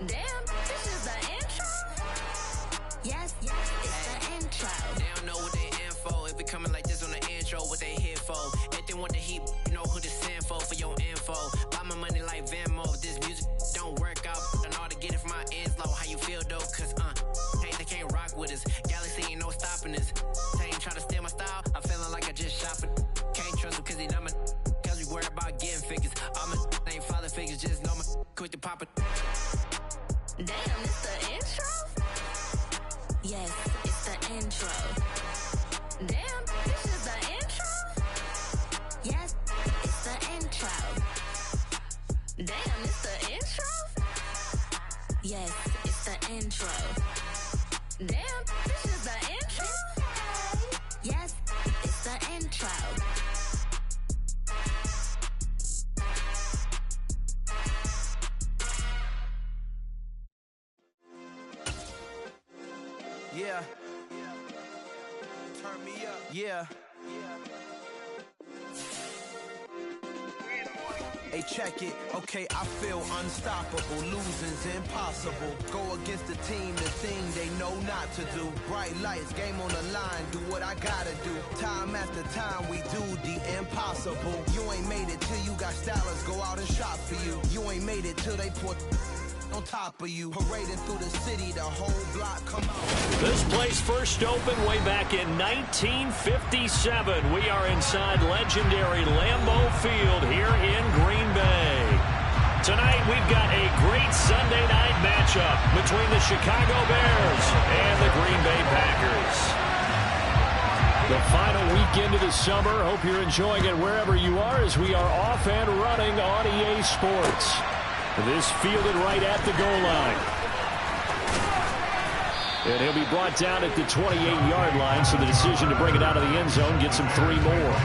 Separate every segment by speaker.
Speaker 1: Damn, this is the intro? Yes, it's the intro.
Speaker 2: They don't know what they in for. If we coming like this on the intro, what they here for? If they want the heat, you know who to send for your info. Buy my money like Venmo. If this music don't work out, I know how to get it from my ends low. How you feel though? Cause hey, they can't rock with us. Galaxy ain't no stopping us. They ain't try to steal my style. I'm feeling like I just shopping. Can't trust him cause he not my. Cause we worried about getting figures. All my ain't father figures, just know my quick to pop it.
Speaker 1: Damn, it's the intro? Yes, it's the intro. Damn, this is the intro? Yes, it's the intro. Damn, it's the intro? Yes, it's the intro. Damn, this is the intro? Yes, it's the intro.
Speaker 2: Yeah. Turn me up. Yeah. Hey, check it. Okay, I feel unstoppable. Losing's impossible. Go against the team, the thing they know not to do. Bright lights, game on the line. Do what I gotta do. Time after time, we do the impossible. You ain't made it till you got stylers go out and shop for you. You ain't made it till they put on top of you, parading through the city, the whole block come out.
Speaker 3: This place first opened way back in 1957. We are inside legendary Lambeau Field here in Green Bay. Tonight we've got a great Sunday night matchup between the Chicago Bears and the Green Bay Packers. The final weekend of the summer. Hope you're enjoying it wherever you are as we are off and running on EA Sports. This fielded right at the goal line. And he'll be brought down at the 28-yard line, so the decision to bring it out of the end zone gets him 3 more.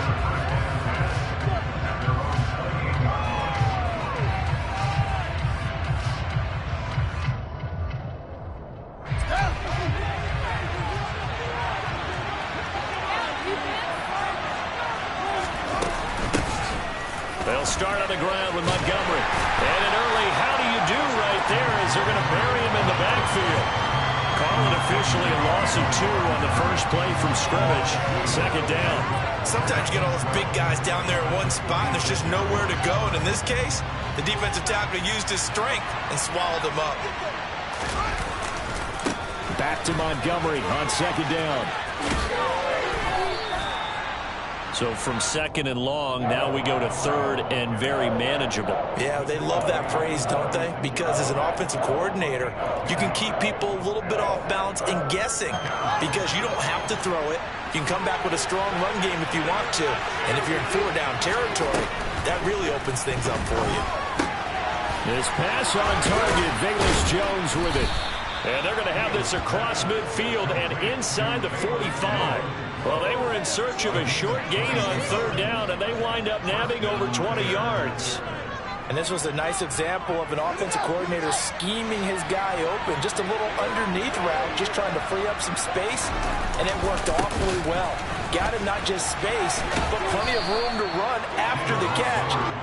Speaker 3: They'll start on the ground with Montgomery. And an early how do you do right there as they're going to bury him in the backfield. Call it officially a loss of 2 on the first play from scrimmage. Second down.
Speaker 4: Sometimes you get all those big guys down there in one spot and there's just nowhere to go. And in this case, the defensive tackle used his strength and swallowed him up.
Speaker 3: Back to Montgomery on second down. So from second and long, now we go to third and very manageable.
Speaker 4: Yeah, they love that phrase, don't they? Because as an offensive coordinator, you can keep people a little bit off balance and guessing because you don't have to throw it. You can come back with a strong run game if you want to. And if you're in 4-down territory, that really opens things up for you.
Speaker 3: This pass on target, Velus Jones with it. And they're going to have this across midfield and inside the 45. Well, they were in search of a short gain on third down, and they wind up nabbing over 20 yards.
Speaker 4: And this was a nice example of an offensive coordinator scheming his guy open. Just a little underneath route, just trying to free up some space, and it worked awfully well. Got him not just space, but plenty of room to run after the catch.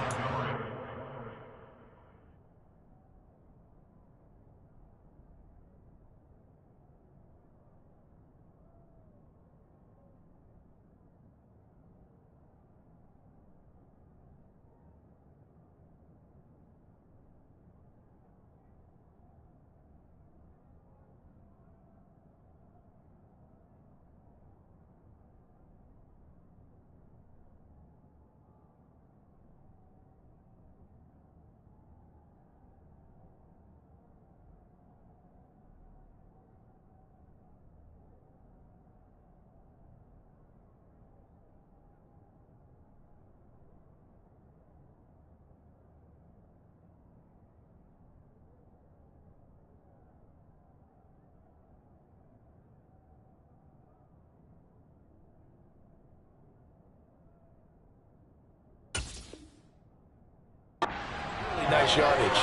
Speaker 4: Nice yardage.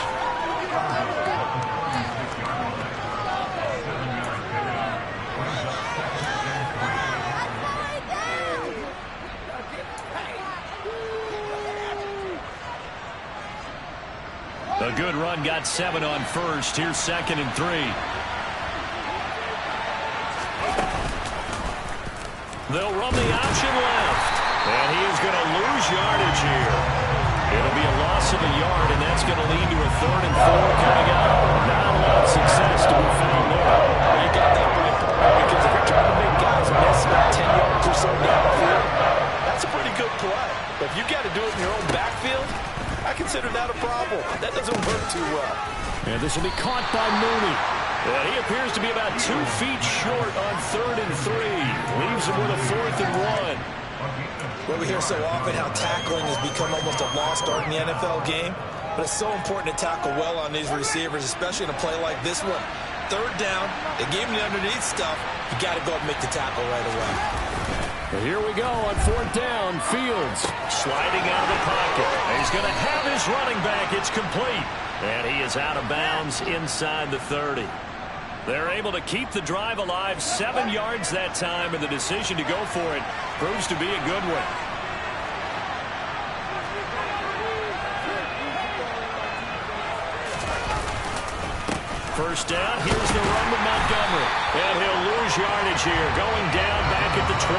Speaker 3: A good run got 7 on first. Here's 2nd and 3. They'll run the option left. And he is going to lose yardage here. It'll be a loss of a yard, and that's going to lead to a 3rd and 4 coming up. Not a lot of success to be found there.
Speaker 4: Well, you got that right, because if you're trying to make guys miss about 10 yards or so downfield, that's a pretty good play. But if you got to do it in your own backfield, I consider that a problem. That doesn't work too well.
Speaker 3: And this will be caught by Mooney. And he appears to be about 2 feet short on 3rd and 3. Leaves him with a 4th and 1.
Speaker 4: Well, we hear so often how tackling has become almost a lost art in the NFL game. But it's so important to tackle well on these receivers, especially in a play like this one. 3rd down, they gave him the underneath stuff. You got to go and make the tackle right away.
Speaker 3: Well, here we go on 4th down. Fields sliding out of the pocket. He's going to have his running back. It's complete. And he is out of bounds inside the 30. They're able to keep the drive alive. 7 yards that time, and the decision to go for it proves to be a good one. First down, here's the run to Montgomery. And he'll lose yardage here, going down back at the 28.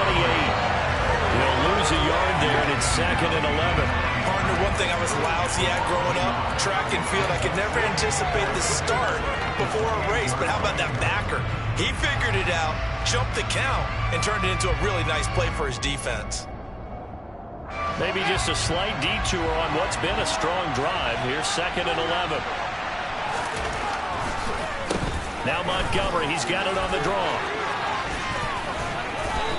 Speaker 3: He'll lose a yard there, and it's 2nd and 11.
Speaker 4: Partner, one thing I was lousy at growing up, track and field, I could never anticipate the start before a race. But how about that backer? He figured it out, jumped the count, and turned it into a really nice play for his defense.
Speaker 3: Maybe just a slight detour on what's been a strong drive. Here's 2nd and 11. Now Montgomery, he's got it on the draw.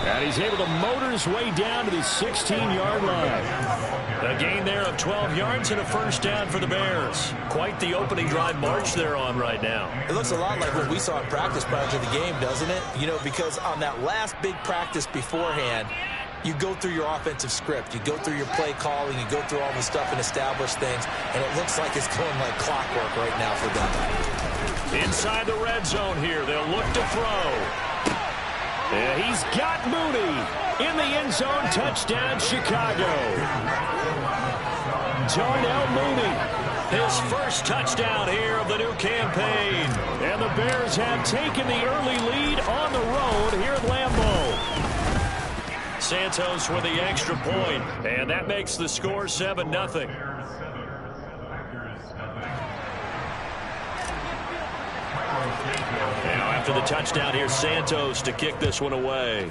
Speaker 3: And he's able to motor his way down to the 16-yard line. A gain there of 12 yards and a first down for the Bears. Quite the opening drive march they're on right now.
Speaker 4: It looks a lot like what we saw in practice prior to the game, doesn't it? You know, because on that last big practice beforehand, you go through your offensive script. You go through your play calling. You go through all the stuff and establish things. And it looks like it's going like clockwork right now for them.
Speaker 3: Inside the red zone here. They'll look to throw. And he's got Mooney in the end zone. Touchdown, Chicago. Darnell Mooney, his first touchdown here of the new campaign. And the Bears have taken the early lead on the road here at Lambeau. Santos with the extra point, and that makes the score 7-0. Now after the touchdown, here's Santos to kick this one away.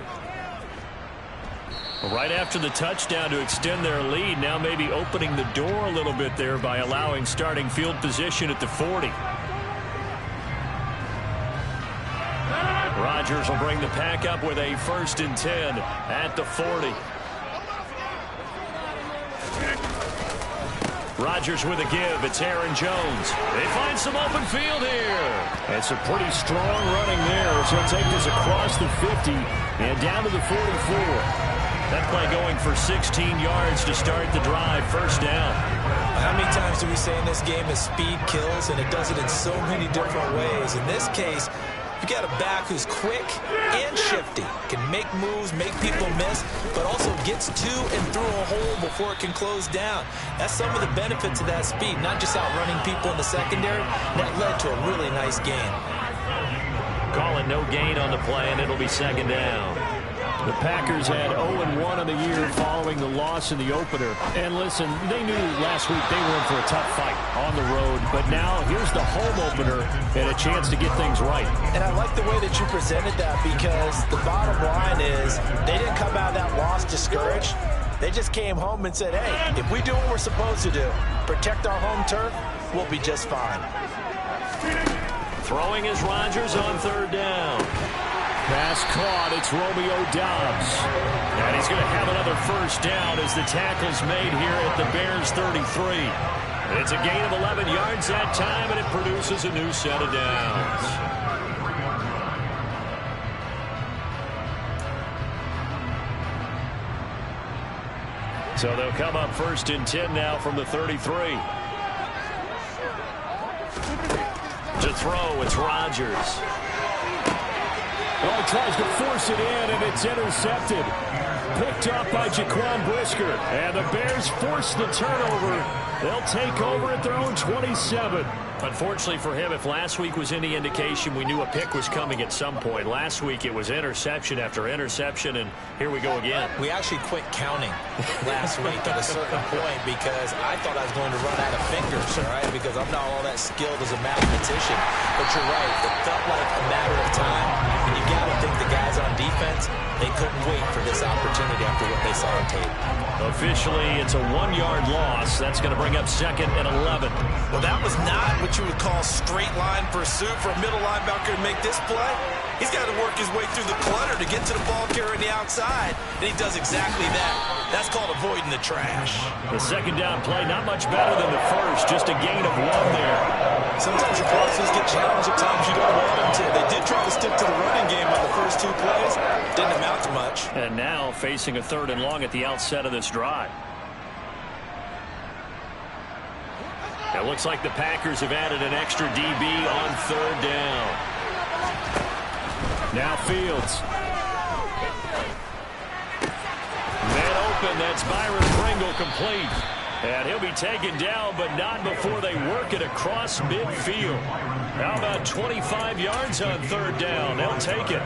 Speaker 3: Right after the touchdown to extend their lead, now maybe opening the door a little bit there by allowing starting field position at the 40. Rodgers will bring the pack up with a 1st and 10 at the 40. Rodgers with a give. It's Aaron Jones. They find some open field here. It's a pretty strong running there. So he'll take this across the 50 and down to the 44. That play going for 16 yards to start the drive. First down.
Speaker 4: How many times do we say in this game that speed kills, and it does it in so many different ways? In this case, you got a back who's quick and shifty, can make moves, make people miss, but also gets to and through a hole before it can close down. That's some of the benefits of that speed, not just outrunning people in the secondary. That led to a really nice gain.
Speaker 3: Call it no gain on the play, and it'll be 2nd down. The Packers had 0-1 on the year following the loss in the opener. And listen, they knew last week they were in for a tough fight on the road. But now here's the home opener and a chance to get things right.
Speaker 4: And I like the way that you presented that, because the bottom line is they didn't come out of that loss discouraged. They just came home and said, hey, if we do what we're supposed to do, protect our home turf, we'll be just fine.
Speaker 3: Throwing is Rodgers on 3rd down. Pass caught. It's Romeo Doubs. And he's going to have another first down as the tackle's made here at the Bears 33. It's a gain of 11 yards that time, and it produces a new set of downs. So they'll come up 1st and 10 now from the 33. To throw, it's Rodgers. Oh, tries to force it in, and it's intercepted. picked off by Jaquan Brisker. And the Bears force the turnover. They'll take over at their own 27. Unfortunately for him, if last week was any indication, we knew a pick was coming at some point. Last week it was interception after interception, and here we go again.
Speaker 4: We actually quit counting last week at a certain point because I thought I was going to run out of fingers, all right, because I'm not all that skilled as a mathematician. But you're right, it felt like a matter of time, and you got to think the guys on defense, they couldn't wait for this opportunity after what they saw on tape.
Speaker 3: Officially, it's a 1-yard loss. That's going to bring up 2nd and 11.
Speaker 4: Well, that was not what you would call straight line pursuit for a middle linebacker to make this play. He's got to work his way through the clutter to get to the ball carrier on the outside, and he does exactly that. That's called avoiding the trash.
Speaker 3: The second down play, not much better than the first, just a gain of 1 there.
Speaker 4: Sometimes your crosses get challenged, at times you don't want them to. They did try to stick to the running game on the first 2 plays. Didn't amount to much.
Speaker 3: And now facing a 3rd and long at the outset of this drive. It looks like the Packers have added an extra DB on 3rd down. Now Fields. Man open, that's Byron Pringle complete. And he'll be taken down, but not before they work it across midfield. How about 25 yards on 3rd down? They'll take it.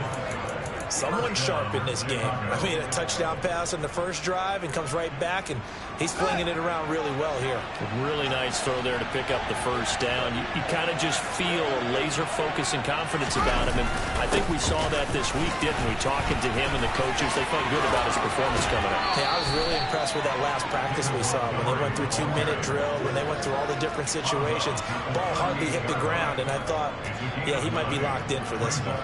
Speaker 4: Someone sharp in this game. I mean, a touchdown pass on the first drive and comes right back, and he's flinging it around really well here.
Speaker 3: Really nice throw there to pick up the first down. You kind of just feel a laser focus and confidence about him, and I think we saw that this week, didn't we? Talking to him and the coaches, they felt good about his performance coming up.
Speaker 4: Yeah, I was really impressed with that last practice we saw when they went through 2-minute drill, when they went through all the different situations. Ball hardly hit the ground, and I thought, yeah, he might be locked in for this one.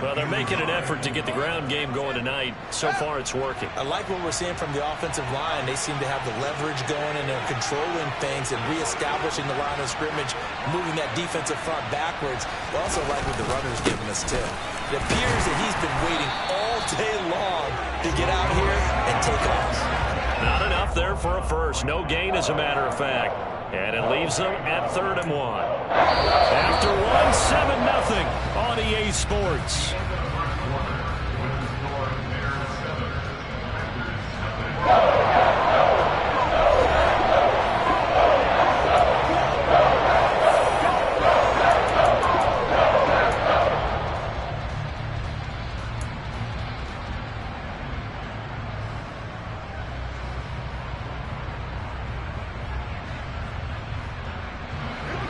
Speaker 3: Well, they're making an effort to get the ground game going tonight. So far, it's working.
Speaker 4: I like what we're seeing from the offensive line. They seem to have the leverage going, and they're controlling things and reestablishing the line of scrimmage, moving that defensive front backwards. I also like what the runner's giving us, too. It appears that he's been waiting all day long to get out here and take off.
Speaker 3: Not enough there for a first. No gain, as a matter of fact. And it leaves them at 3rd and 1. After 1, 7-0 on EA Sports.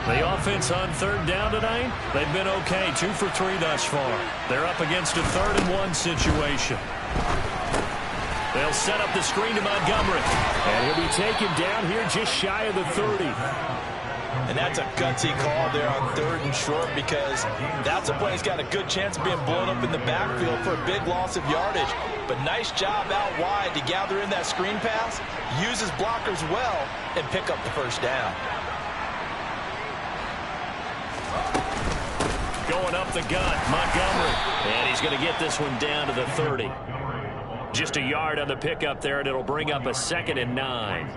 Speaker 3: The offense on 3rd down tonight, they've been okay. 2 for 3 thus far. They're up against a 3rd and 1 situation. They'll set up the screen to Montgomery. And he'll be taken down here just shy of the 30.
Speaker 4: And that's a gutsy call there on 3rd and short, because that's a play that's got a good chance of being blown up in the backfield for a big loss of yardage. But nice job out wide to gather in that screen pass, use his blockers well, and pick up the first down.
Speaker 3: Going up the gut, Montgomery. And he's going to get this one down to the 30. Just a yard on the pickup there, and it'll bring up a 2nd and 9.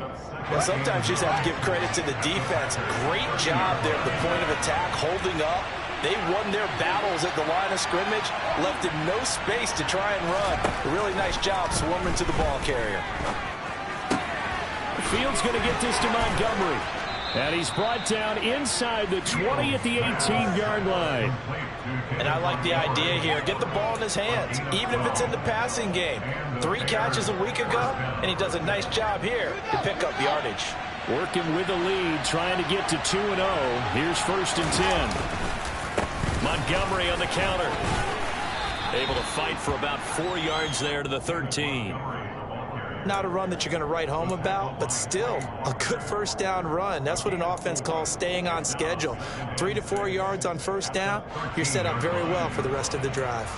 Speaker 4: Well, sometimes you just have to give credit to the defense. Great job there at the point of attack, holding up. They won their battles at the line of scrimmage, left in no space to try and run. A really nice job swarming to the ball carrier.
Speaker 3: Fields going to get this to Montgomery. And he's brought down inside the 20 at the 18-yard line.
Speaker 4: And I like the idea here. Get the ball in his hands, even if it's in the passing game. 3 catches a week ago, and he does a nice job here to pick up yardage.
Speaker 3: Working with the lead, trying to get to 2-0. Here's 1st and 10. Montgomery on the counter. Able to fight for about 4 yards there to the 13.
Speaker 4: Not a run that you're going to write home about, but still a good first down run. That's what an offense calls staying on schedule. 3 to 4 yards on first down, you're set up very well for the rest of the drive.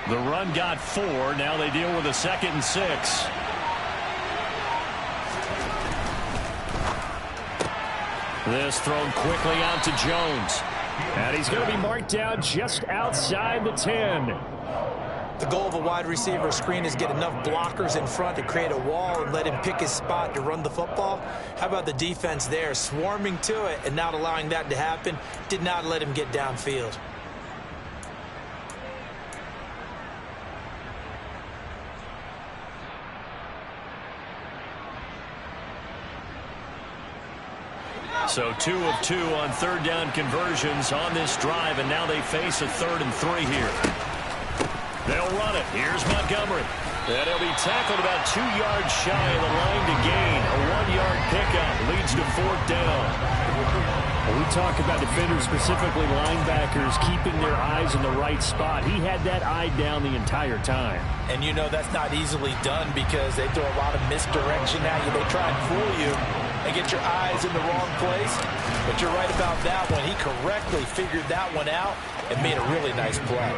Speaker 3: The run got 4. Now they deal with a 2nd and 6. This thrown quickly out to Jones. And he's going to be marked down just outside the 10.
Speaker 4: The goal of a wide receiver screen is get enough blockers in front to create a wall and let him pick his spot to run the football. How about the defense there, swarming to it and not allowing that to happen? Did not let him get downfield.
Speaker 3: So 2 of 2 on third down conversions on this drive, and now they face a 3rd and 3 here. They'll run it. Here's Montgomery. And he'll be tackled about 2 yards shy of the line to gain. A 1-yard pickup leads to 4th down.
Speaker 5: Well, we talk about defenders, specifically linebackers, keeping their eyes in the right spot. He had that eye down the entire time.
Speaker 4: And you know that's not easily done because they throw a lot of misdirection at you. They try and fool you and get your eyes in the wrong place. But you're right about that one. He correctly figured that one out and made a really nice play.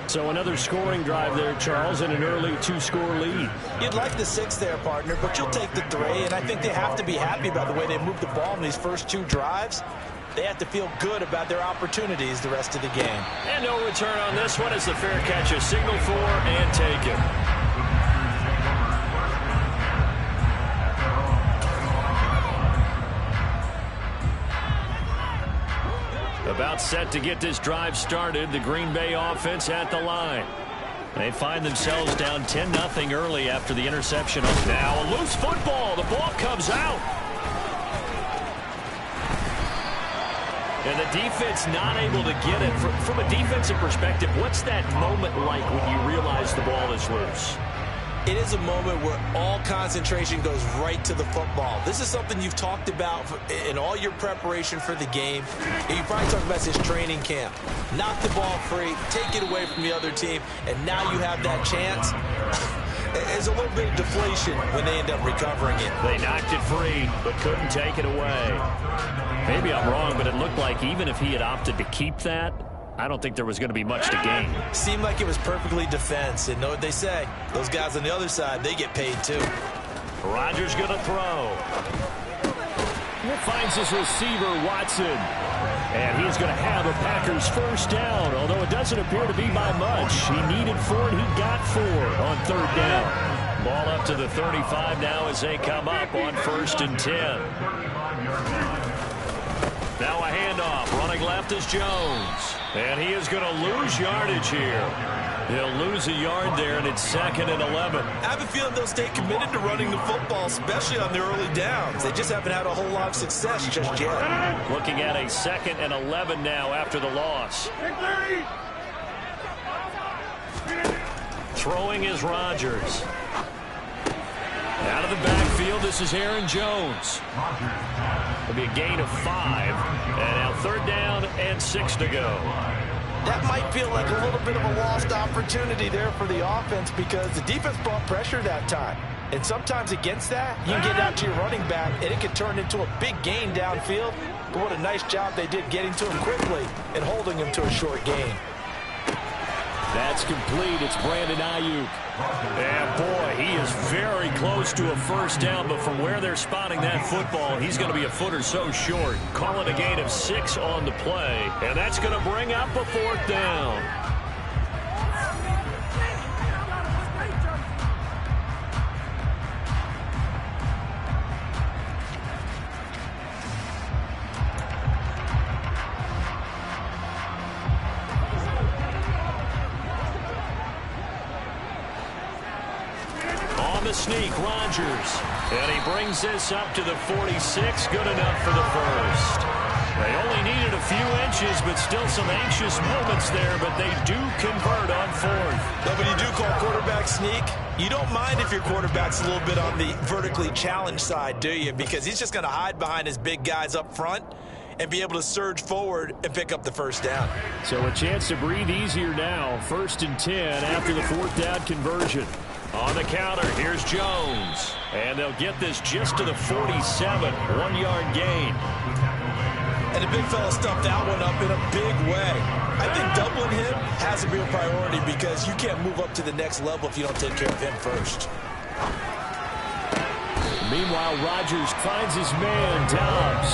Speaker 5: So another scoring drive there, Charles, and an early 2-score lead.
Speaker 4: You'd like the 6 there, partner, but you'll take the 3, and I think they have to be happy about the way they moved the ball in these first 2 drives. They have to feel good about their opportunities the rest of the game.
Speaker 3: And no return on this one as the fair catch is signaled for and taken. About set to get this drive started. The Green Bay offense at the line. They find themselves down 10-0 early after the interception. Now a loose football. The ball comes out. And the defense not able to get it. From a defensive perspective, what's that moment like when you realize the ball is loose?
Speaker 4: It is a moment where all concentration goes right to the football. This is something you've talked about in all your preparation for the game. And you probably talked about this training camp. Knock the ball free, take it away from the other team, and now you have that chance. There's a little bit of deflation when they end up recovering it.
Speaker 3: They knocked it free, but couldn't take it away. Maybe I'm wrong, but it looked like even if he had opted to keep that, I don't think there was going to be much to gain.
Speaker 4: Seemed like it was perfectly defense. And know what they say? Those guys on the other side, they get paid too.
Speaker 3: Rodgers going to throw.
Speaker 5: Finds his receiver, Watson. And he's going to have a Packers first down, although it doesn't appear to be by much. He needed 4, and he got 4 on 3rd down.
Speaker 3: Ball up to the 35 now as they come up on 1st and 10. Now a handoff. Running left is Jones. And he is going to lose yardage here. He'll lose a yard there, and it's 2nd and 11.
Speaker 4: I have a feeling they'll stay committed to running the football, especially on the early downs. They just haven't had a whole lot of success just yet.
Speaker 3: Looking at a 2nd and 11 now after the loss. Throwing is Rodgers. Out of the backfield, this is Aaron Jones. It'll be a gain of 5. And now 3rd down and 6 to go.
Speaker 4: That might feel like a little bit of a lost opportunity there for the offense because the defense brought pressure that time. And sometimes against that, you can get out to your running back, and it can turn into a big gain downfield. But what a nice job they did getting to him quickly and holding him to a short gain.
Speaker 5: That's complete. It's Brandon Ayuk.
Speaker 3: And boy, he is very close to a first down, but from where they're spotting that football, he's going to be a foot or so short. Call it a gain of 6 on the play, and that's going to bring up a 4th down. Sneak, Rodgers. And he brings this up to the 46. Good enough for the first. They only needed a few inches, but still some anxious moments there, but they do convert on 4th.
Speaker 4: But when you do call quarterback sneak, you don't mind if your quarterback's a little bit on the vertically challenged side, do you? Because he's just going to hide behind his big guys up front and be able to surge forward and pick up the first down.
Speaker 5: So a chance to breathe easier now. 1st and 10 after the 4th down conversion.
Speaker 3: On the counter, here's Jones. And they'll get this just to the 47. 1-yard gain.
Speaker 4: And the big fella stuffed that one up in a big way. I think doubling him has to be a priority because you can't move up to the next level if you don't take care of him first.
Speaker 5: Meanwhile, Rodgers finds his man, Dobbs.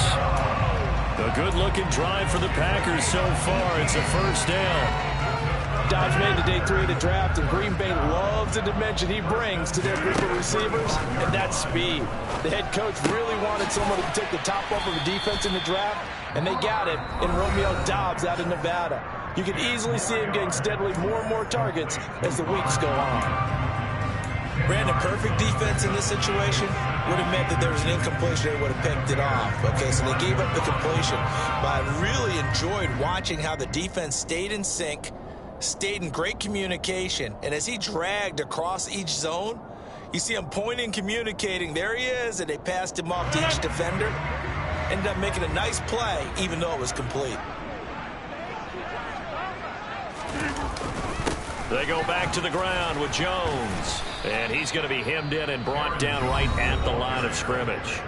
Speaker 3: A good-looking drive for the Packers so far. It's a first down.
Speaker 4: Dobbs made the day 3 of the draft, and Green Bay loves the dimension he brings to their group of receivers, and that's speed. The head coach really wanted someone to take the top off of the defense in the draft, and they got it in Romeo Dobbs out of Nevada. You can easily see him getting steadily more and more targets as the weeks go on. Brandon, perfect defense in this situation would have meant that there was an incompletion. They would have picked it off. Okay, so they gave up the completion. But I really enjoyed watching how the defense stayed in sync, stayed in great communication, and as he dragged across each zone, you see him pointing, communicating. There he is, and they passed him off to each defender. Ended up making a nice play, even though it was complete.
Speaker 3: They go back to the ground with Jones. And he's going to be hemmed in and brought down right at the line of scrimmage.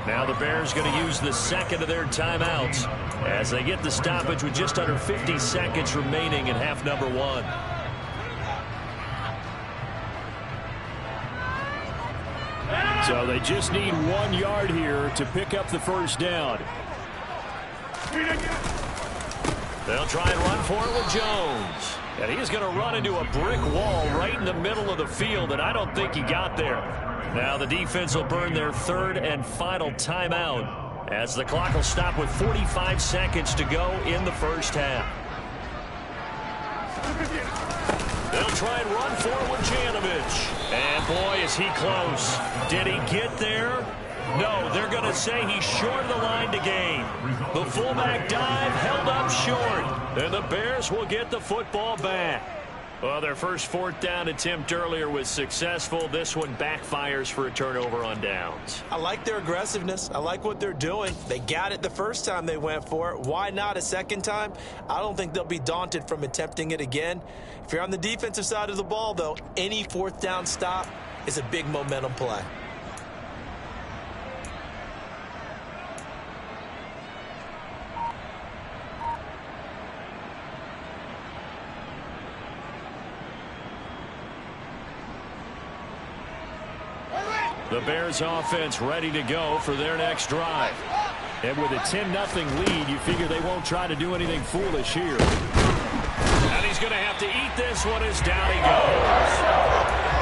Speaker 3: Now the Bears going to use the second of their timeouts as they get the stoppage with just under 50 seconds remaining in half number 1. So they just need 1 yard here to pick up the first down. They'll try and run for it with Jones. And he's going to run into a brick wall right in the middle of the field, and I don't think he got there. Now the defense will burn their third and final timeout as the clock will stop with 45 seconds to go in the first half. They'll try and run for it with Janovich. And boy, is he close. Did he get there? No, they're going to say he's short of the line to gain. The fullback dive held up short. And the Bears will get the football back. Well, their first 4th down attempt earlier was successful. This one backfires for a turnover on downs.
Speaker 4: I like their aggressiveness. I like what they're doing. They got it the first time they went for it. Why not a second time? I don't think they'll be daunted from attempting it again. If you're on the defensive side of the ball, though, any 4th down stop is a big momentum play.
Speaker 3: The Bears offense ready to go for their next drive. And with a 10-0 lead, you figure they won't try to do anything foolish here. And he's going to have to eat this one as down he goes.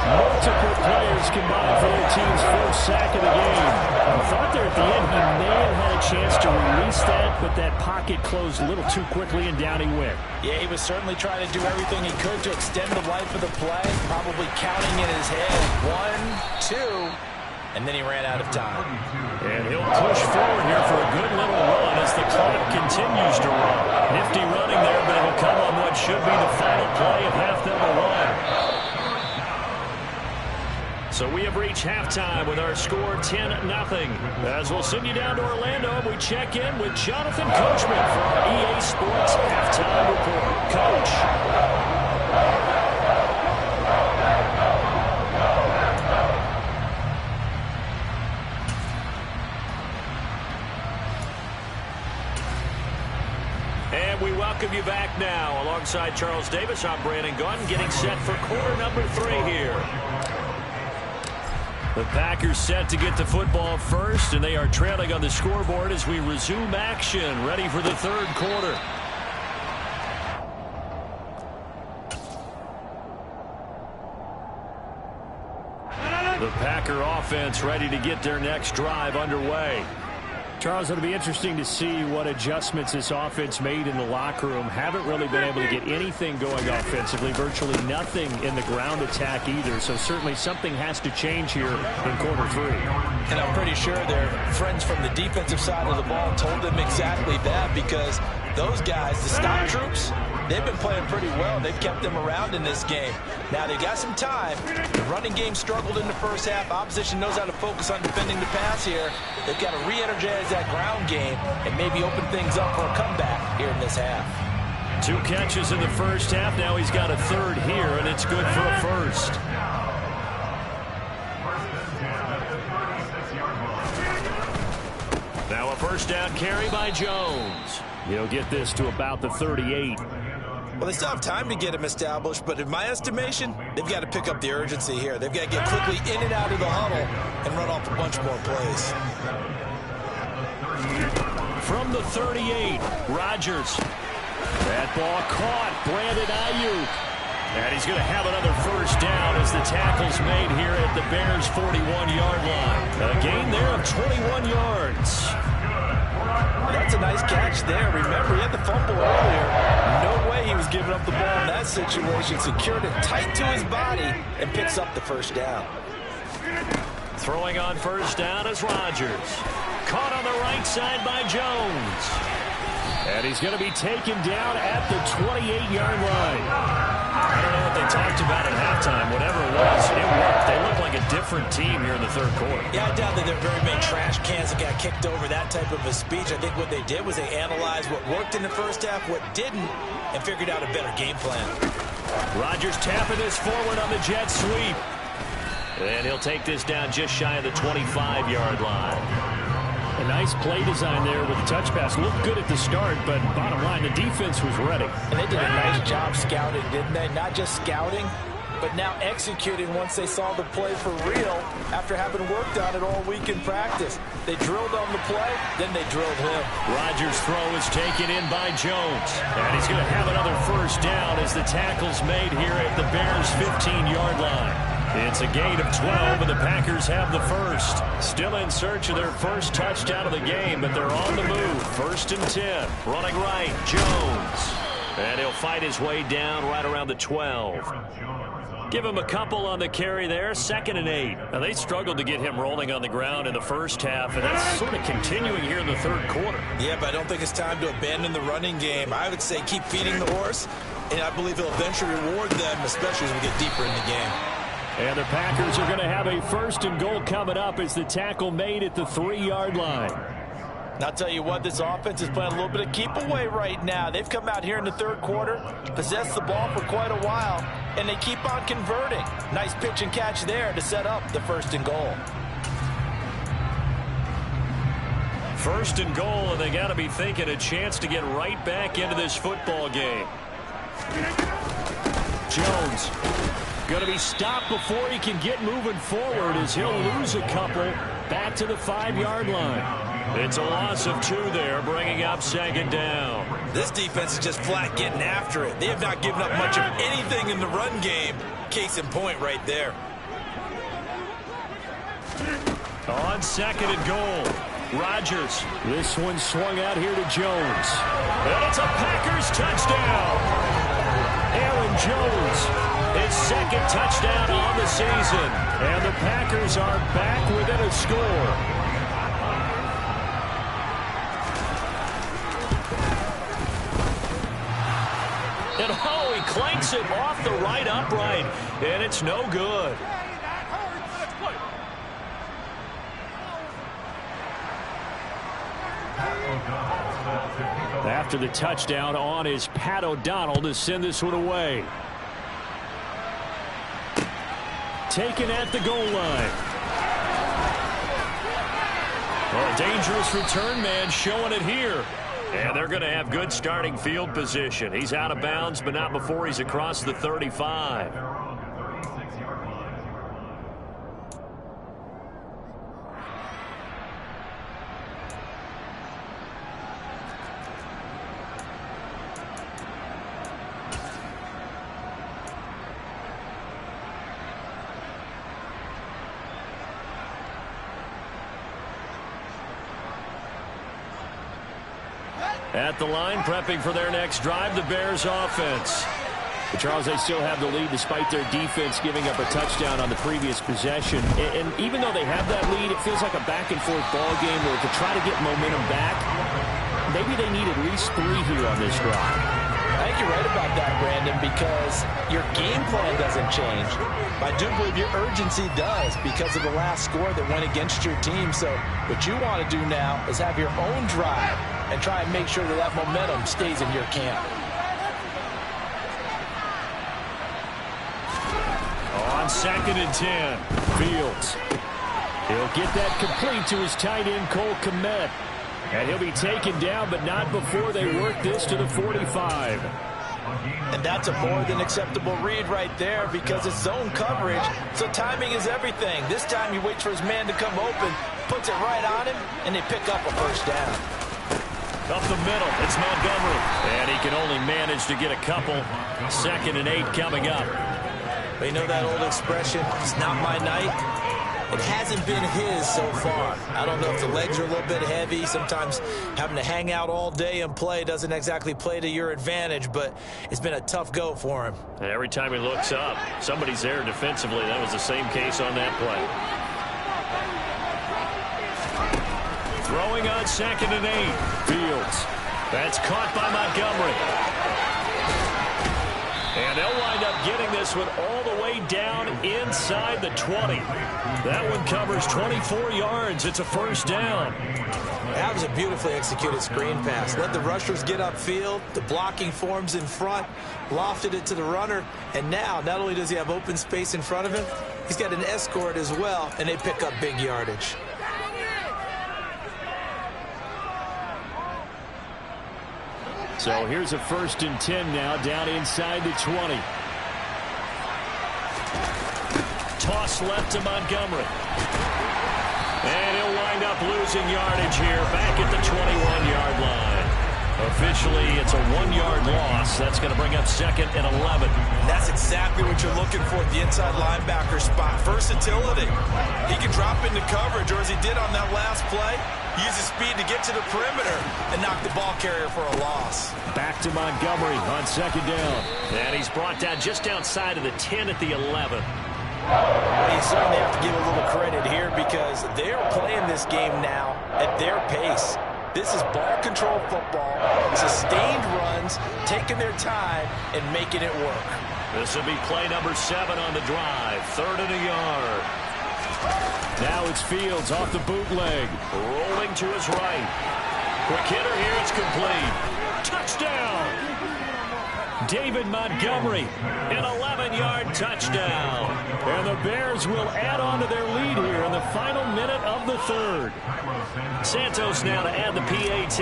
Speaker 5: Multiple players combined for their team's first sack of the game. I thought there at the end he may have had a chance to release that, but that pocket closed a little too quickly and down he went.
Speaker 4: Yeah, he was certainly trying to do everything he could to extend the life of the play, probably counting in his head 1, 2, and then he ran out of time.
Speaker 3: And he'll push forward here for a good little run as the clock continues to run. Nifty running there, but it'll come on what should be the final play of half number 1. So we have reached halftime with our score 10-0. As we'll send you down to Orlando, we check in with Jonathan Coachman for our EA Sports Halftime Report. Coach. And we welcome you back now. Alongside Charles Davis, I'm Brandon Gaudin, getting set for quarter number 3 here. The Packers set to get the football first, and they are trailing on the scoreboard as we resume action, ready for the third quarter. The Packer offense ready to get their next drive underway.
Speaker 5: Charles, it'll be interesting to see what adjustments this offense made in the locker room. Haven't really been able to get anything going offensively, virtually nothing in the ground attack either. So certainly something has to change here in quarter 3.
Speaker 4: And I'm pretty sure their friends from the defensive side of the ball told them exactly that, because those guys, the stop troops, they've been playing pretty well. They've kept them around in this game. Now they've got some time. The running game struggled in the first half. Opposition knows how to focus on defending the pass here. They've got to re-energize that ground game and maybe open things up for a comeback here in this half.
Speaker 3: 2 catches in the first half. Now he's got a third here, and it's good for a first. Now a first down carry by Jones. He'll get this to about the 38.
Speaker 4: Well, they still have time to get him established, but in my estimation, they've got to pick up the urgency here. They've got to get quickly in and out of the huddle and run off a bunch more plays.
Speaker 3: From the 38, Rodgers.
Speaker 5: That ball caught. Brandon Ayuk. And he's going to have another first down as the tackle's made here at the Bears' 41-yard line. A gain there of 21 yards.
Speaker 4: That's a nice catch there. Remember, he had the fumble earlier. No way he was giving up the ball in that situation. Secured it tight to his body and picks up the first down.
Speaker 3: Throwing on first down is Rodgers. Caught on the right side by Jones. And he's going to be taken down at the 28-yard line. I don't know what they talked about at halftime. Whatever it was, it worked. They look like a different team here in the third quarter.
Speaker 4: Yeah, I doubt that there are very many trash cans that got kicked over that type of a speech. I think what they did was they analyzed what worked in the first half, what didn't, and figured out a better game plan.
Speaker 3: Rodgers tapping this forward on the jet sweep. And he'll take this down just shy of the 25-yard line.
Speaker 5: A nice play design there with the touch pass. Looked good at the start, but bottom line, the defense was ready.
Speaker 4: And they did a nice job scouting, didn't they? Not just scouting, but now executing once they saw the play for real after having worked on it all week in practice. They drilled on the play, then they drilled him.
Speaker 3: Rodgers' throw is taken in by Jones. And he's going to have another first down as the tackle's made here at the Bears' 15-yard line. It's a gain of 12, and the Packers have the first. Still in search of their first touchdown of the game, but they're on the move. 1st and 10. Running right, Jones. And he'll fight his way down right around the 12. Give him a couple on the carry there. 2nd and 8. Now, they struggled to get him rolling on the ground in the first half, and that's sort of continuing here in the third quarter.
Speaker 4: Yeah, but I don't think it's time to abandon the running game. I would say keep feeding the horse, and I believe he'll eventually reward them, especially as we get deeper in the game.
Speaker 5: And the Packers are going to have a 1st and goal coming up as the tackle made at the 3-yard line.
Speaker 4: And I'll tell you what, this offense is playing a little bit of keep away right now. They've come out here in the third quarter, possessed the ball for quite a while, and they keep on converting. Nice pitch and catch there to set up the 1st and goal.
Speaker 3: 1st and goal, and they got to be thinking a chance to get right back into this football game.
Speaker 5: Jones going to be stopped before he can get moving forward as he'll lose a couple back to the 5-yard line.
Speaker 3: It's a loss of 2 there, bringing up 2nd down.
Speaker 4: This defense is just flat getting after it. They have not given up much of anything in the run game. Case in point right there.
Speaker 3: On 2nd and goal, Rodgers.
Speaker 5: This one swung out here to Jones.
Speaker 3: And it's a Packers touchdown.
Speaker 5: Aaron Jones, his 2nd touchdown on the season. And the Packers are back within a score.
Speaker 3: And oh, he clanks it off the right upright. And it's no good.
Speaker 5: After the touchdown on is Pat O'Donnell to send this one away. Taken at the goal line. Well, a dangerous return man showing it here. And they're going to have good starting field position. He's out of bounds, but not before he's across the 35. At the line, prepping for their next drive, the Bears offense. But Charles, they still have the lead despite their defense giving up a touchdown on the previous possession. And even though they have that lead, it feels like a back-and-forth ball game where to try to get momentum back, maybe they need at least 3 here on this drive.
Speaker 4: I think you're right about that, Brandon, because your game plan doesn't change. I do believe your urgency does because of the last score that went against your team. So what you want to do now is have your own drive and try and make sure that that momentum stays in your camp.
Speaker 5: On 2nd and 10, Fields. He'll get that complete to his tight end, Cole Kmet. And he'll be taken down, but not before they work this to the 45.
Speaker 4: And that's a more than acceptable read right there because it's zone coverage, so timing is everything. This time he waits for his man to come open, puts it right on him, and they pick up a first down.
Speaker 3: Up the middle, it's Montgomery. And he can only manage to get a couple. 2nd and 8 coming up.
Speaker 4: But you know that old expression, it's not my night? It hasn't been his so far. I don't know if the legs are a little bit heavy. Sometimes having to hang out all day and play doesn't exactly play to your advantage, but it's been a tough go for him.
Speaker 3: And every time he looks up, somebody's there defensively. That was the same case on that play. Throwing on 2nd and 8. Fields. That's caught by Montgomery. And they'll wind up getting this one all the way down inside the 20. That one covers 24 yards. It's a 1st down.
Speaker 4: That was a beautifully executed screen pass. Let the rushers get upfield. The blocking forms in front. Lofted it to the runner. And now, not only does he have open space in front of him, he's got an escort as well, and they pick up big yardage.
Speaker 3: So here's a 1st and 10 now, down inside the 20. Toss left to Montgomery. And he'll wind up losing yardage here, back at the 21-yard line. Officially, it's a 1-yard loss. That's going to bring up 2nd and 11.
Speaker 4: That's exactly what you're looking for at the inside linebacker spot. Versatility. He can drop into coverage, or as he did on that last play, use his speed to get to the perimeter and knock the ball carrier for a loss.
Speaker 3: Back to Montgomery on 2nd down. And he's brought down just outside of the 10 at the 11.
Speaker 4: Well, you certainly have to give a little credit here because they're playing this game now at their pace. This is ball control football, sustained runs, taking their time and making it work.
Speaker 3: This will be play number 7 on the drive. 3rd and a yard. Now it's Fields off the bootleg. Rolling to his right. Quick hitter here. It's complete. Touchdown. David Montgomery, an 11-yard touchdown. And the Bears will add on to their lead here in the final minute of the 3rd. Santos now to add the PAT.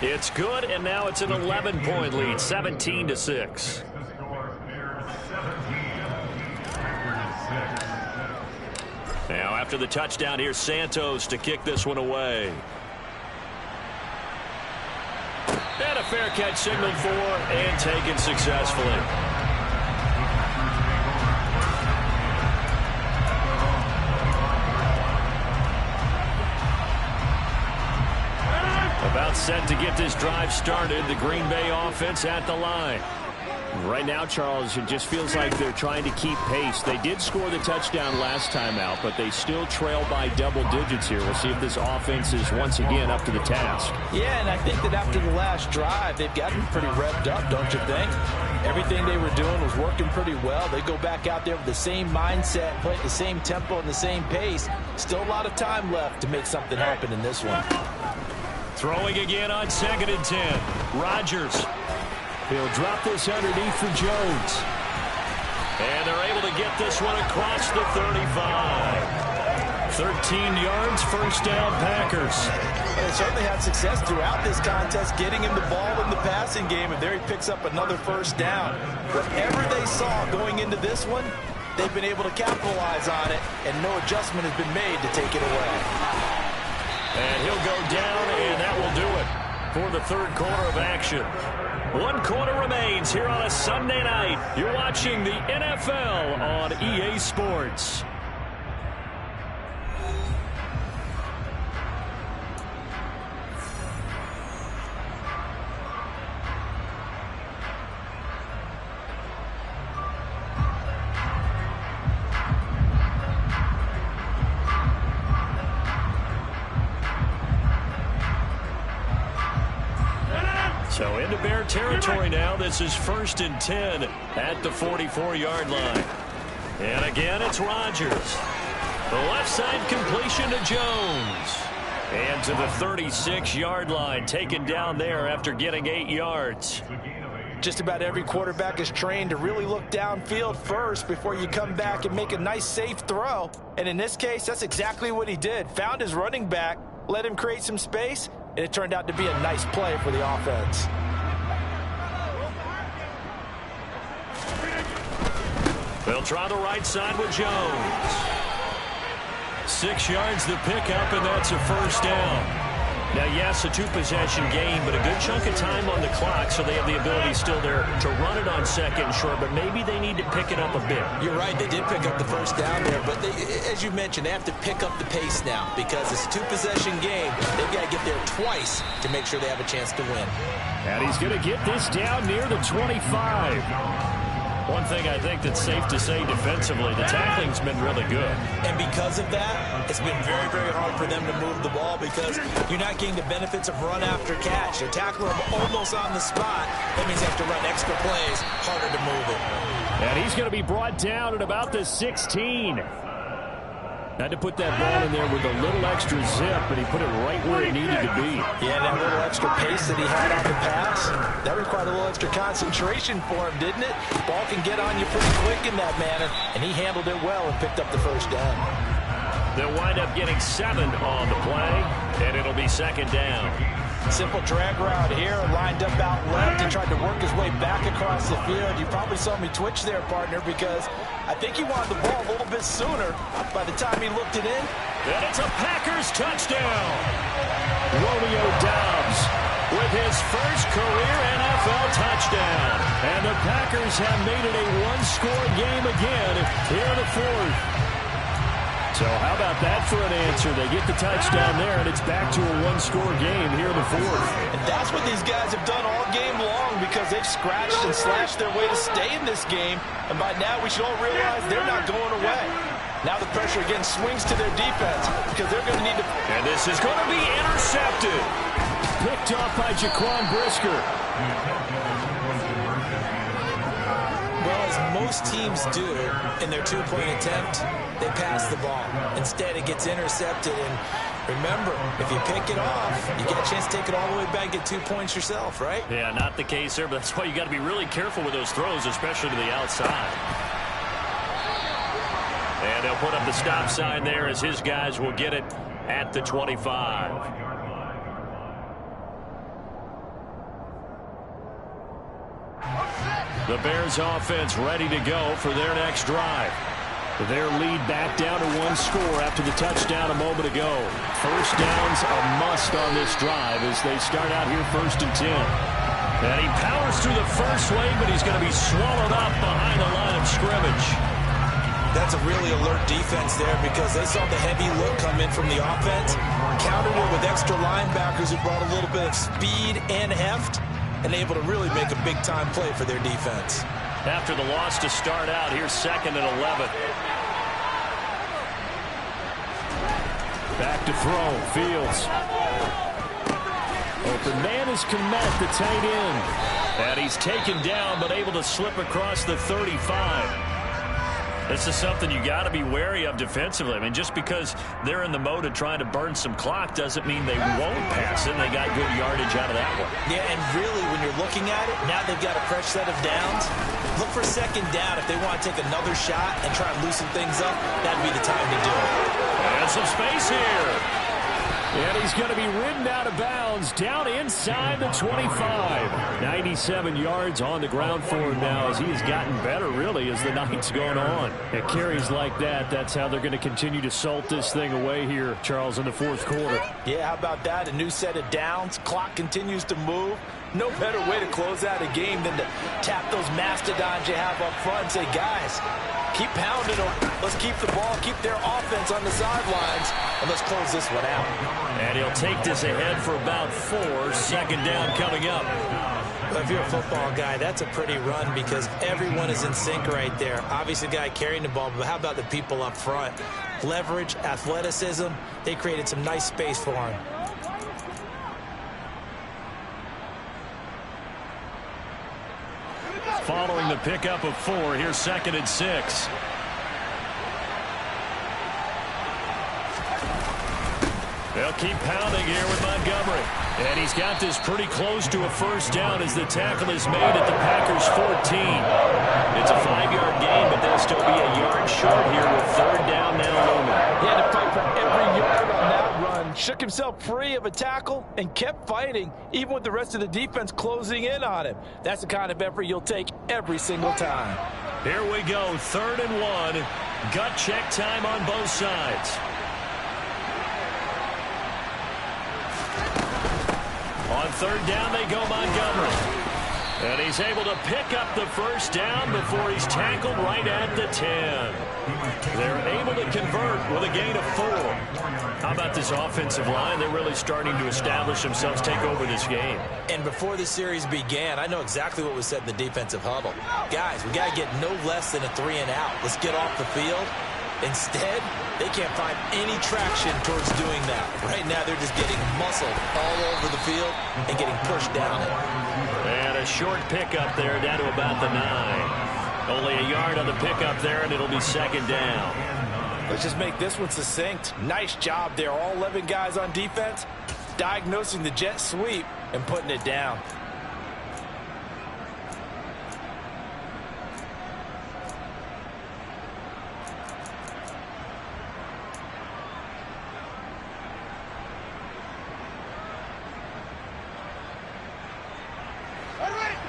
Speaker 3: It's good, and now it's an 11-point lead, 17-6. Now after the touchdown, here's Santos to kick this one away. And a fair catch signaled for and taken successfully. About set to get this drive started. The Green Bay offense at the line. Right now, Charles, it just feels like they're trying to keep pace. They did score the touchdown last time out, but they still trail by double digits here. We'll see if this offense is once again up to the task.
Speaker 4: Yeah, and I think that after the last drive, they've gotten pretty revved up, don't you think? Everything they were doing was working pretty well. They go back out there with the same mindset, play at the same tempo and the same pace. Still a lot of time left to make something happen in this one.
Speaker 3: Throwing again on 2nd and 10. Rodgers. He'll drop this underneath for Jones. And they're able to get this one across the 35. 13 yards, 1st down, Packers.
Speaker 4: They certainly had success throughout this contest, getting him the ball in the passing game, and there he picks up another 1st down. Whatever they saw going into this one, they've been able to capitalize on it, and no adjustment has been made to take it away.
Speaker 3: And he'll go down, and that will do it for the 3rd quarter of action. 1 quarter remains here on a Sunday night. You're watching the NFL on EA Sports. So into Bear territory now. This is 1st and 10 at the 44-yard line. And again, it's Rodgers. The left side completion to Jones. And to the 36-yard line, taken down there after getting 8 yards.
Speaker 4: Just about every quarterback is trained to really look downfield first before you come back and make a nice, safe throw. And in this case, that's exactly what he did. Found his running back, let him create some space, and it turned out to be a nice play for the offense. They'll
Speaker 3: try the right side with Jones. 6 yards the pickup, and that's a first down. Now, yes, a two-possession game, but a good chunk of time on the clock, so they have the ability still there to run it on second and short, but maybe they need to pick it up a bit.
Speaker 4: You're right. They did pick up the first down there, but as you mentioned, they have to pick up the pace now because it's a two-possession game. They've got to get there twice to make sure they have a chance to win.
Speaker 5: And he's going to get this down near the 25. One thing I think that's safe to say defensively, the tackling's been really good.
Speaker 4: And because of that, it's been very, very hard for them to move the ball because you're not getting the benefits of run after catch. You're tackling them almost on the spot. That means you have to run extra plays, harder to move it.
Speaker 5: And he's going to be brought down at about the 16. Had to put that ball in there with a little extra zip, but he put it right where it needed to be.
Speaker 4: Yeah, that little extra pace that he had on the pass, that required a little extra concentration for him, didn't it? Ball can get on you pretty quick in that manner, and he handled it well and picked up the first down.
Speaker 3: They'll wind up getting 7 on the play, and it'll be second down.
Speaker 4: Simple drag route here, lined up out left. He tried to work his way back across the field. You probably saw me twitch there, partner, because I think he wanted the ball a little bit sooner by the time he looked it in.
Speaker 3: And it's a Packers touchdown. Romeo Doubs with his first career NFL touchdown. And the Packers have made it a one-score game again here in the fourth. So how about that for an answer? They get the touchdown there, and it's back to a one-score game here in the fourth.
Speaker 4: And that's what these guys have done all game long because they've scratched and slashed their way to stay in this game. And by now, we should all realize they're not going away. Now the pressure again swings to their defense because they're going to need to...
Speaker 3: And this is going to be intercepted.
Speaker 5: Picked off by Jaquan Brisker.
Speaker 4: Well, as most teams do in their two-point attempt, they pass the ball. Instead, it gets intercepted. And remember, if you pick it off, you get a chance to take it all the way back, get 2 points yourself, right?
Speaker 3: Yeah, not the case there, but that's why you got to be really careful with those throws, especially to the outside. And they'll put up the stop sign there as his guys will get it at the 25. The Bears offense ready to go for their next drive. Their lead back down to one score after the touchdown a moment ago. First down's a must on this drive as they start out here 1st and 10. And he powers through the first wave, but he's going to be swallowed up behind the line of scrimmage.
Speaker 4: That's a really alert defense there because they saw the heavy look come in from the offense, countered it with extra linebackers who brought a little bit of speed and heft, and able to really make a big-time play for their defense.
Speaker 3: After the loss to start out, here's 2nd and 11.
Speaker 5: Back to throw. Fields. Open man is Kmet, the tight end.
Speaker 3: And he's taken down, but able to slip across the 35. This is something you got to be wary of defensively. I mean, just because they're in the mode of trying to burn some clock doesn't mean they won't pass it. They got good yardage out of that one.
Speaker 4: Yeah, and really, when you're looking at it, now they've got a fresh set of downs. Look for 2nd down. If they want to take another shot and try and loosen things up, that'd be the time to do it.
Speaker 3: And some space here.
Speaker 5: And he's going to be ridden out of bounds down inside the 25. 97 yards on the ground for him now as he has gotten better, really, as the night's gone on. At carries like that, that's how they're going to continue to salt this thing away here, Charles, in the 4th quarter.
Speaker 4: Yeah, how about that? A new set of downs. Clock continues to move. No better way to close out a game than to tap those mastodons you have up front and say, guys, keep pounding them. Let's keep the ball, keep their offense on the sidelines, and let's close this one out.
Speaker 3: And he'll take this ahead for about 4. 2nd down coming up.
Speaker 4: Well, if you're a football guy, that's a pretty run because everyone is in sync right there. Obviously, the guy carrying the ball, but how about the people up front? Leverage, athleticism, they created some nice space for him.
Speaker 3: Following the pickup of 4, here's 2nd and 6. They'll keep pounding here with Montgomery. And he's got this pretty close to a first down as the tackle is made at the Packers' 14. It's a 5-yard gain, but they'll still be a yard short here with 3rd down now looming.
Speaker 4: He had to fight for every yard on that run. Shook himself free of a tackle and kept fighting, even with the rest of the defense closing in on him. That's the kind of effort you'll take every single time.
Speaker 3: Here we go, 3rd and 1. Gut check time on both sides. third down they go, Montgomery. And he's able to pick up the first down before he's tackled right at the 10. They're able to convert with a gain of 4. How about this offensive line? They're really starting to establish themselves, take over this game.
Speaker 4: And before the series began, I know exactly what was said in the defensive huddle. Guys, we got to get no less than a 3-and-out. Let's get off the field. Instead, they can't find any traction towards doing that. Right now, they're just getting muscled all over the field and getting pushed down it.
Speaker 3: And a short pickup there down to about the 9. Only a yard on the pickup there, and it'll be second down.
Speaker 4: Let's just make this one succinct. Nice job there. All 11 guys on defense diagnosing the jet sweep and putting it down.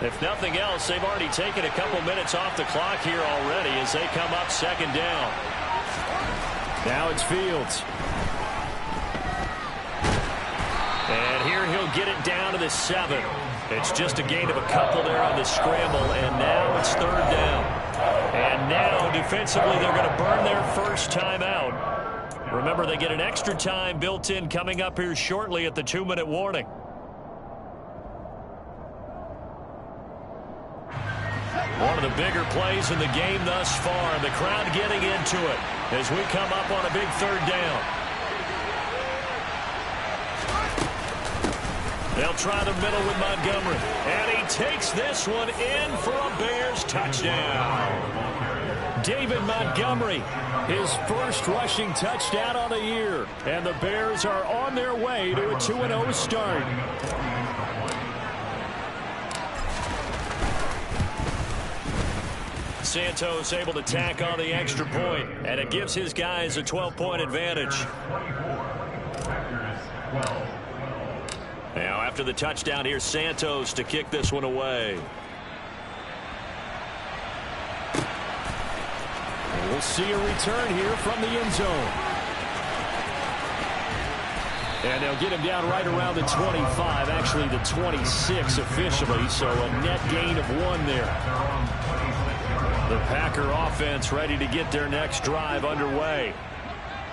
Speaker 3: If nothing else, they've already taken a couple minutes off the clock here already as they come up second down. Now it's Fields. And here he'll get it down to the 7. It's just a gain of a couple there on the scramble, and now it's third down. And now, defensively, they're going to burn their first time out. Remember, they get an extra time built in coming up here shortly at the 2-minute warning. One of the bigger plays in the game thus far. The crowd getting into it as we come up on a big third down. They'll try the middle with Montgomery. And he takes this one in for a Bears touchdown. David Montgomery, his first rushing touchdown on the year. And the Bears are on their way to a 2-0 start. Santos able to tack on the extra point, and it gives his guys a 12-point advantage. Now, after the touchdown, here's Santos to kick this one away. We'll see a return here from the end zone. And they'll get him down right around the 25, actually the 26 officially, so a net gain of 1 there. The Packer offense ready to get their next drive underway.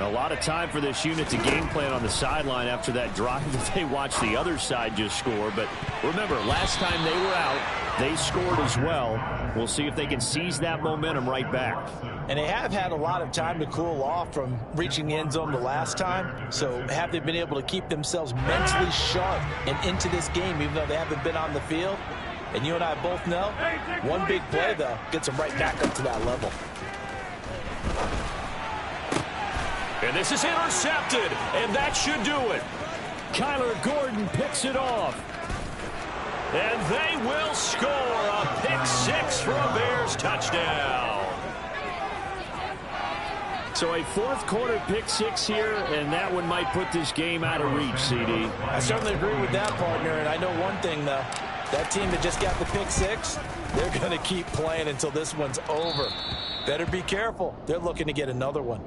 Speaker 3: A lot of time for this unit to game plan on the sideline after that drive that they watched the other side just score. But remember, last time they were out, they scored as well. We'll see if they can seize that momentum right back.
Speaker 4: And they have had a lot of time to cool off from reaching the end zone the last time. So have they been able to keep themselves mentally sharp and into this game even though they haven't been on the field? And you and I both know, one big play, though, gets them right back up to that level.
Speaker 3: And this is intercepted, and that should do it. Kyler Gordon picks it off. And they will score a pick 6 for a Bears touchdown. So a fourth quarter pick 6 here, and that one might put this game out of reach, CD.
Speaker 4: I certainly agree with that, partner, and I know one thing, though. That team that just got the pick 6, they're going to keep playing until this one's over. Better be careful. They're looking to get another one.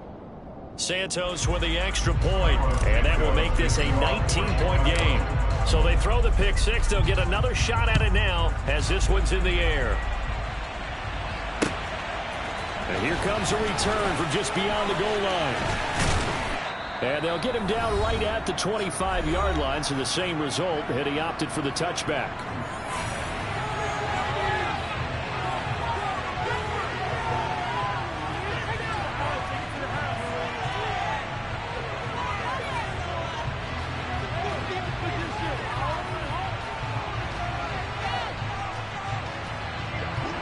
Speaker 3: Santos with the extra point, and that will make this a 19-point game. So they throw the pick 6. They'll get another shot at it now as this one's in the air. And here comes a return from just beyond the goal line. And they'll get him down right at the 25-yard line, so the same result, and he opted for the touchback.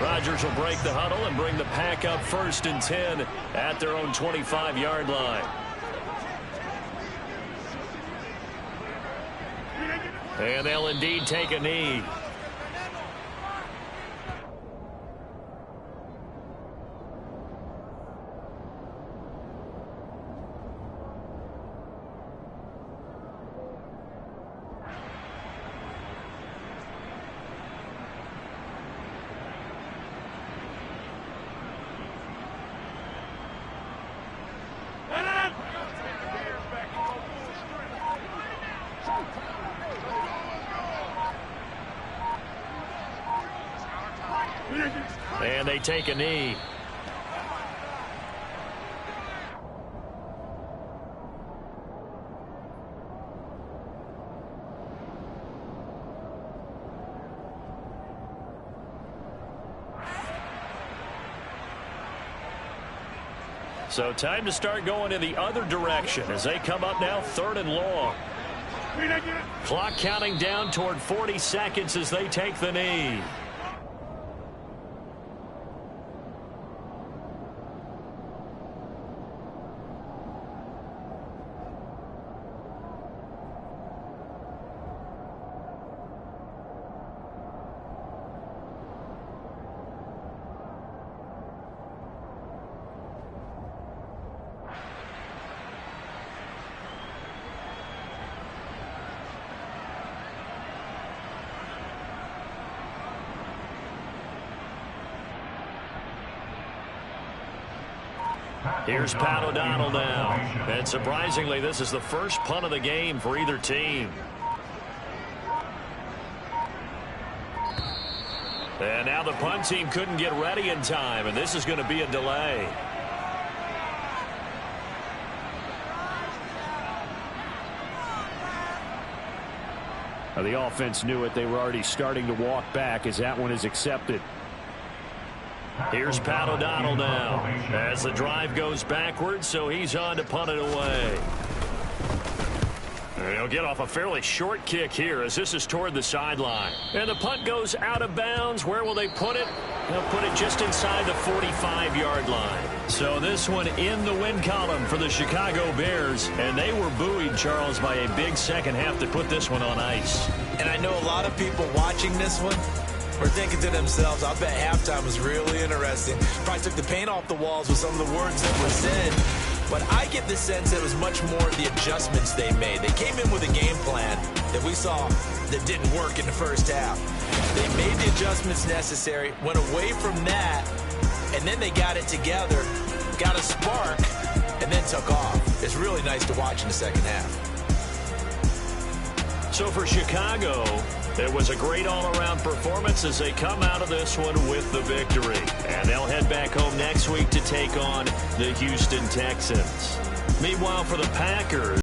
Speaker 3: Rodgers will break the huddle and bring the Pack up 1st and 10 at their own 25-yard line. And they'll indeed take a knee. And they take a knee. So time to start going in the other direction as they come up now 3rd and long. Clock counting down toward 40 seconds as they take the knee. Here's Pat O'Donnell now. And surprisingly, this is the first punt of the game for either team. And now the punt team couldn't get ready in time, and this is going to be a delay.
Speaker 5: Now the offense knew it. They were already starting to walk back as that one is accepted.
Speaker 3: Here's Pat O'Donnell now as the drive goes backwards, so he's on to punt it away. And he'll get off a fairly short kick here as this is toward the sideline. And the punt goes out of bounds. Where will they put it? They'll put it just inside the 45-yard line. So this one in the win column for the Chicago Bears. And they were buoyed, Charles, by a big second half to put this one on ice.
Speaker 4: And I know a lot of people watching this one are thinking to themselves, I bet halftime was really interesting. Probably took the paint off the walls with some of the words that were said. But I get the sense that it was much more the adjustments they made. They came in with a game plan that we saw that didn't work in the first half. They made the adjustments necessary, went away from that, and then they got it together, got a spark, and then took off. It's really nice to watch in the second half.
Speaker 3: So for Chicago, it was a great all-around performance as they come out of this one with the victory. And they'll head back home next week to take on the Houston Texans. Meanwhile, for the Packers,